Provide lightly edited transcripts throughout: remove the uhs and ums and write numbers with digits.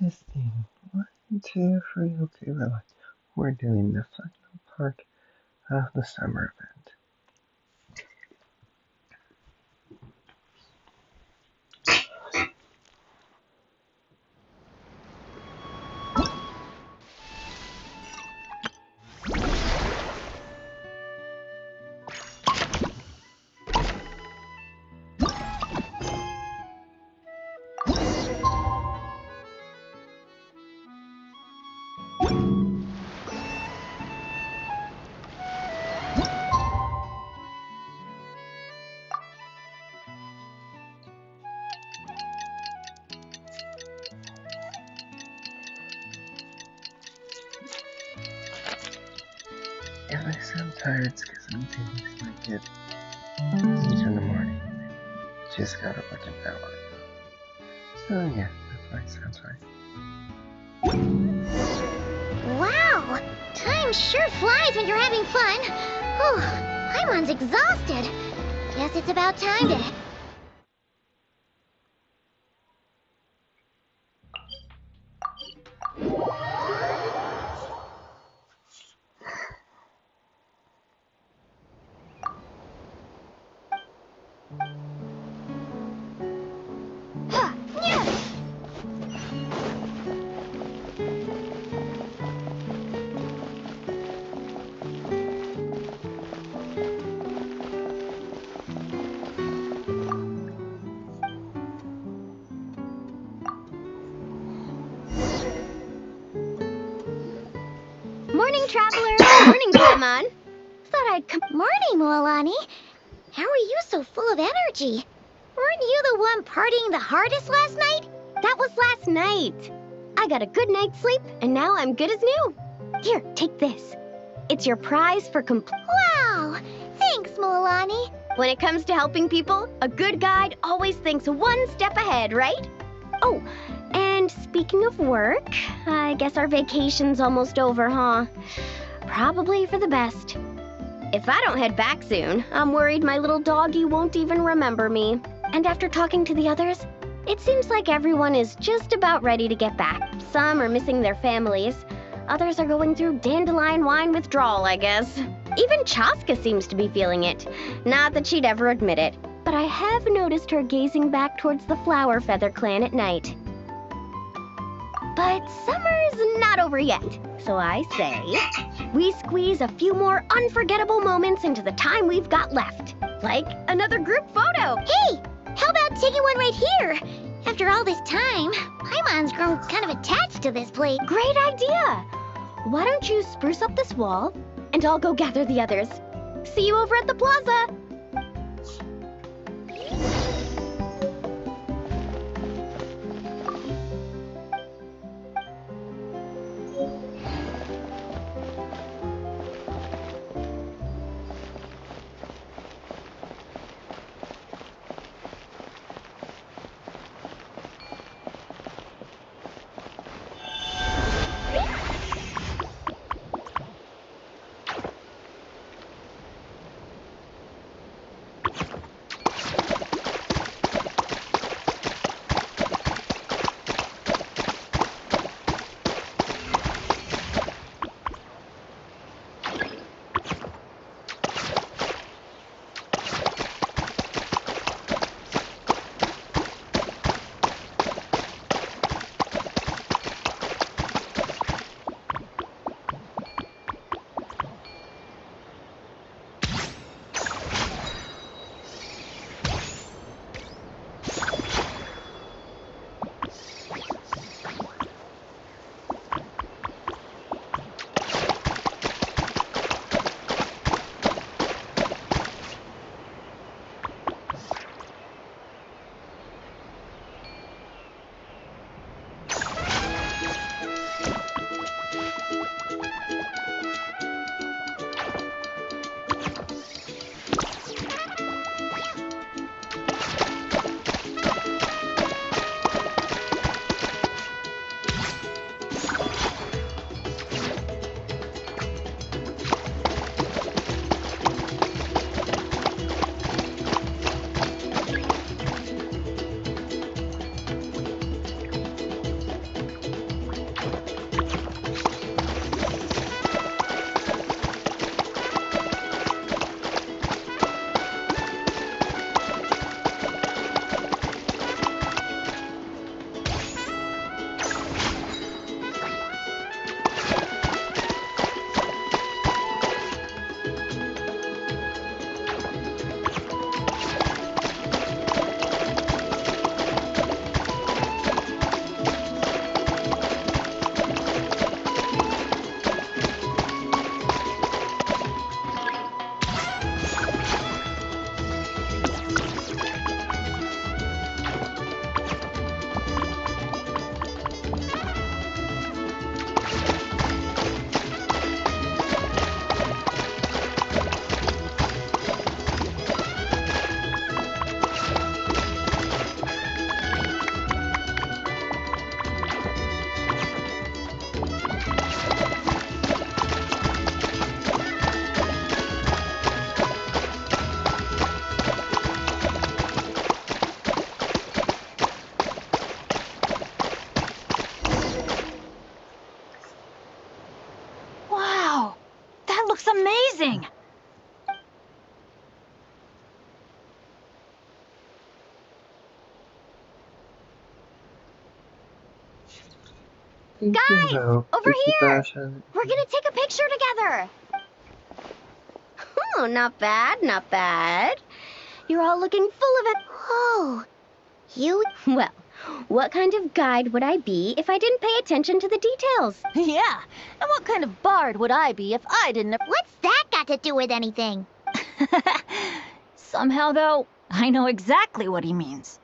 Testing. 1, 2, 3. Okay, relax. We're doing the final part of the summer event. If I sound tired, it's because I'm doing my kid. Eat in the morning. Just got up like an hour ago. So yeah, that's why it sounds hard. Wow! Time sure flies when you're having fun. Whew, Paimon's exhausted. Guess it's about time to... Morning, traveler. Morning, Paimon. Thought I'd come... Morning, Moalani. How are you so full of energy? Weren't you the one partying the hardest last night? That was last night. I got a good night's sleep, and now I'm good as new. Here, take this. It's your prize for Wow! Thanks, Moalani. When it comes to helping people, a good guide always thinks one step ahead, right? Oh, and speaking of work, I guess our vacation's almost over, huh? Probably for the best. If I don't head back soon, I'm worried my little doggy won't even remember me. And after talking to the others, it seems like everyone is just about ready to get back. Some are missing their families. Others are going through dandelion wine withdrawal, I guess. Even Chaska seems to be feeling it. Not that she'd ever admit it, but I have noticed her gazing back towards the Flower Feather clan at night. But summer's not over yet, so I say we squeeze a few more unforgettable moments into the time we've got left. Like another group photo. Hey, how about taking one right here? After all this time, Paimon's grown kind of attached to this place. Great idea! Why don't you spruce up this wall, and I'll go gather the others. See you over at the plaza! Thank you, Guys, though. over here! Dasha. We're gonna take a picture together! Oh, not bad, not bad. You're all looking full of it. Oh, you? Well, what kind of guide would I be if I didn't pay attention to the details? Yeah, and what kind of bard would I be if I didn't... What's that got to do with anything? Somehow, though, I know exactly what he means.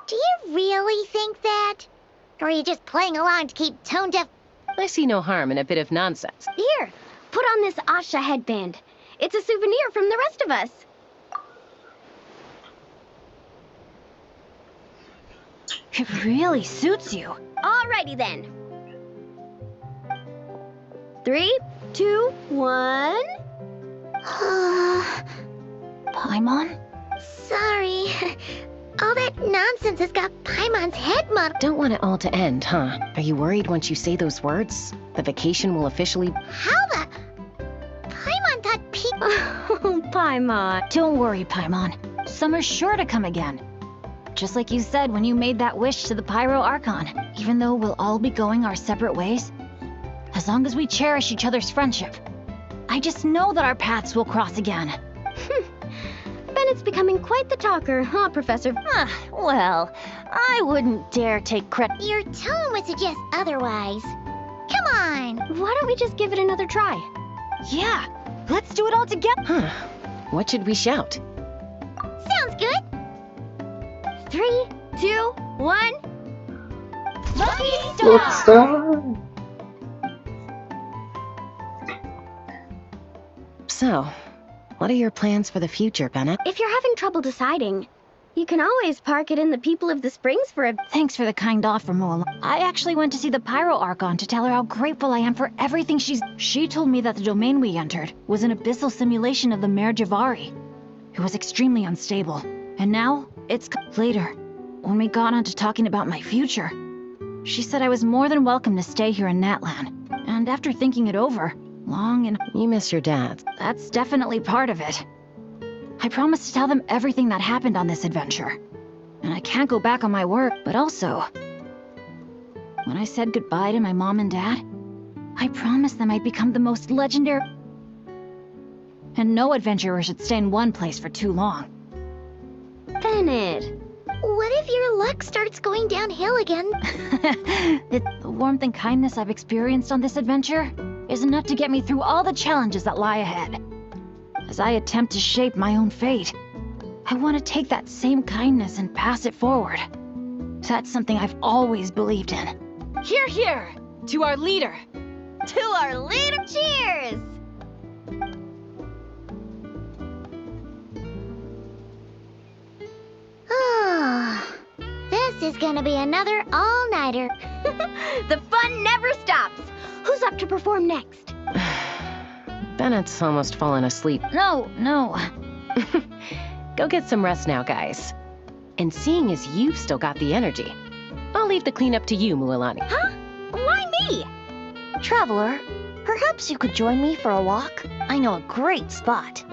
Do you really think that? Or are you just playing along to keep tone deaf? I see no harm in a bit of nonsense. Here, put on this Asha headband. It's a souvenir from the rest of us. It really suits you. Alrighty then. 3, 2, 1. Paimon? Sorry. All that nonsense has got Paimon's head muddled. Don't want it all to end, huh? Are you worried once you say those words, the vacation will officially... How the... Paimon thought people... Oh, Paimon. Don't worry, Paimon. Summer's sure to come again. Just like you said when you made that wish to the Pyro Archon. Even though we'll all be going our separate ways, as long as we cherish each other's friendship, I just know that our paths will cross again. Bennett's becoming quite the talker, huh, Professor? Well, I wouldn't dare take credit. Your tone would suggest otherwise. Come on! Why don't we just give it another try? Yeah, let's do it all together. Huh. What should we shout? Sounds good! 3, 2, 1. Lucky What's Star! that? So, what are your plans for the future, Bennett? If you're having trouble deciding, you can always park it in the People of the Springs for a... Thanks for the kind offer, Mola. I actually went to see the Pyro Archon to tell her how grateful I am for everything she's... She told me that the domain we entered was an abyssal simulation of the Mare Javari. It was extremely unstable. And now, it's... Later, when we got on to talking about my future, she said I was more than welcome to stay here in Natlan. And after thinking it over, long and... You miss your dad. That's definitely part of it. I promised to tell them everything that happened on this adventure. And I can't go back on my word, but also... When I said goodbye to my mom and dad, I promised them I'd become the most legendary... And no adventurer should stay in one place for too long. Bennett, what if your luck starts going downhill again? The warmth and kindness I've experienced on this adventure is enough to get me through all the challenges that lie ahead. As I attempt to shape my own fate, I want to take that same kindness and pass it forward. That's something I've always believed in. Hear, hear! To our leader! To our leader! Cheers! Oh, this is gonna be another all-nighter. The fun never stops. Who's up to perform next? Bennett's almost fallen asleep. No. Go get some rest now, guys. And seeing as you've still got the energy, I'll leave the cleanup to you, Mualani. Huh? Why me? Traveler, perhaps you could join me for a walk? I know a great spot.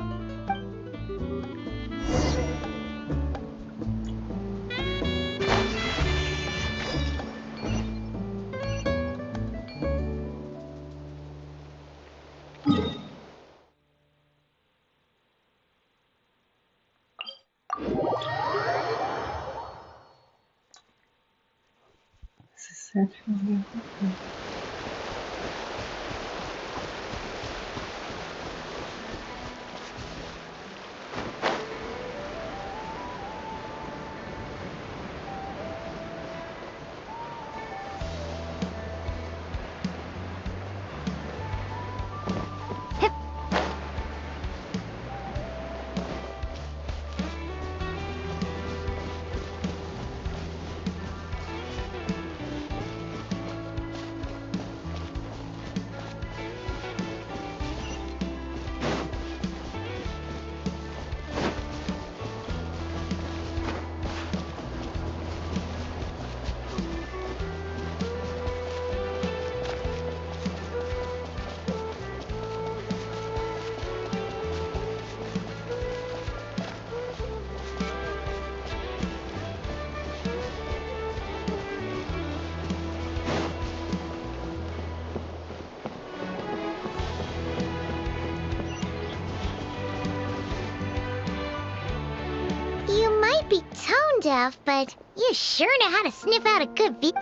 deaf, but you sure know how to sniff out a good view.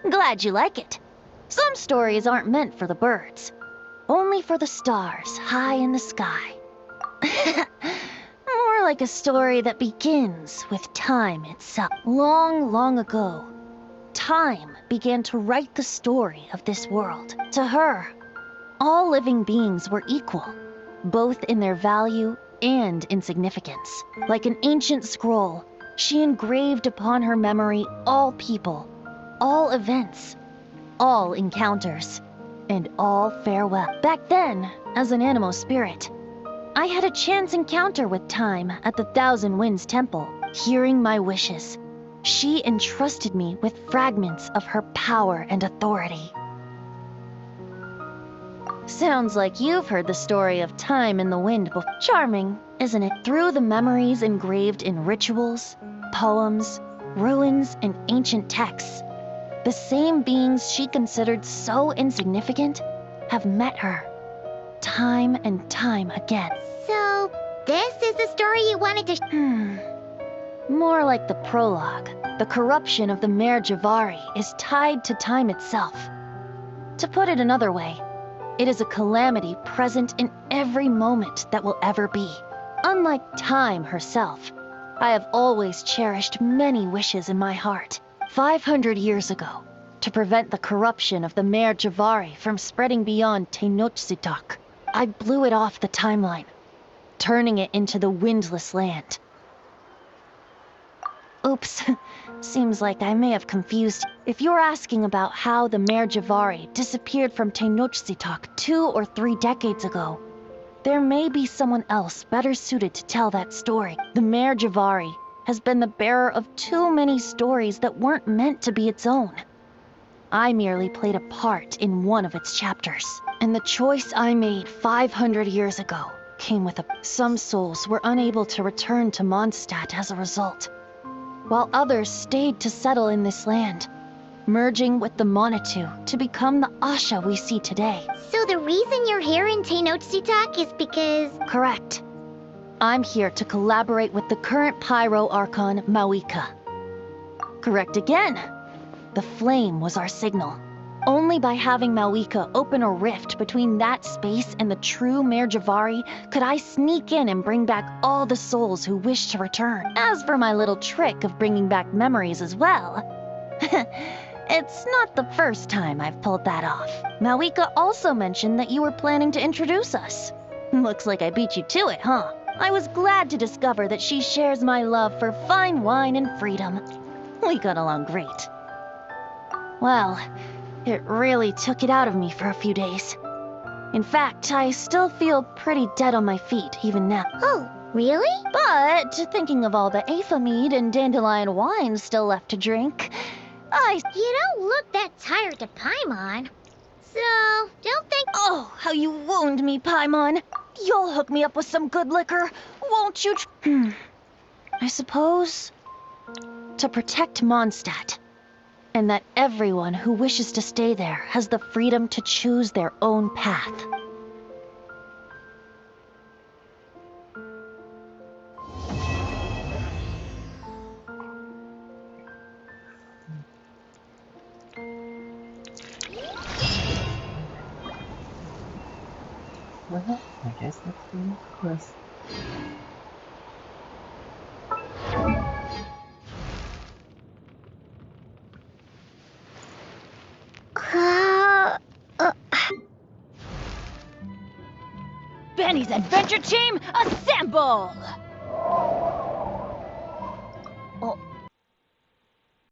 Glad you like it. Some stories aren't meant for the birds, only for the stars high in the sky. More like a story that begins with time itself. Long, long ago, time began to write the story of this world. To her, all living beings were equal, both in their value and in significance. Like an ancient scroll, she engraved upon her memory all people, all events, all encounters, and all farewell. Back then, as an animal spirit, I had a chance encounter with time at the Thousand Winds Temple. Hearing my wishes, she entrusted me with fragments of her power and authority. Sounds like you've heard the story of time in the wind before. Charming, isn't it? Through the memories engraved in rituals, poems, ruins, and ancient texts, the same beings she considered so insignificant have met her, time and time again. So, this is the story you wanted to More like the prologue. The corruption of the Mare Javari is tied to time itself. To put it another way, it is a calamity present in every moment that will ever be. Unlike time herself, I have always cherished many wishes in my heart. 500 years ago, to prevent the corruption of the Mare Javari from spreading beyond Tenochtitlan, I blew it off the timeline, turning it into the Windless Land. Oops, seems like I may have confused. If you're asking about how the Mare Javari disappeared from Tenochtitlan 2 or 3 decades ago, there may be someone else better suited to tell that story. The Mare Javari has been the bearer of too many stories that weren't meant to be its own. I merely played a part in one of its chapters. And the choice I made 500 years ago came with some souls were unable to return to Mondstadt as a result, while others stayed to settle in this land, merging with the Monitu to become the Asha we see today. So the reason you're here in Tenochtitlan is because... Correct. I'm here to collaborate with the current Pyro Archon, Mawika. Correct again. The flame was our signal. Only by having Mawika open a rift between that space and the true Mare Javari could I sneak in and bring back all the souls who wish to return. As for my little trick of bringing back memories as well, it's not the first time I've pulled that off. Mawika also mentioned that you were planning to introduce us. Looks like I beat you to it, huh? I was glad to discover that she shares my love for fine wine and freedom. We got along great. Well, it really took it out of me for a few days. In fact, I still feel pretty dead on my feet even now. Oh, really? But thinking of all the Aether mead and dandelion wine still left to drink, You don't look that tired to Paimon. So, don't think... Oh, how you wound me, Paimon. You'll hook me up with some good liquor, won't you? I suppose... to protect Mondstadt, and that everyone who wishes to stay there has the freedom to choose their own path. Well, I guess that's the quest. Benny's adventure team, assemble!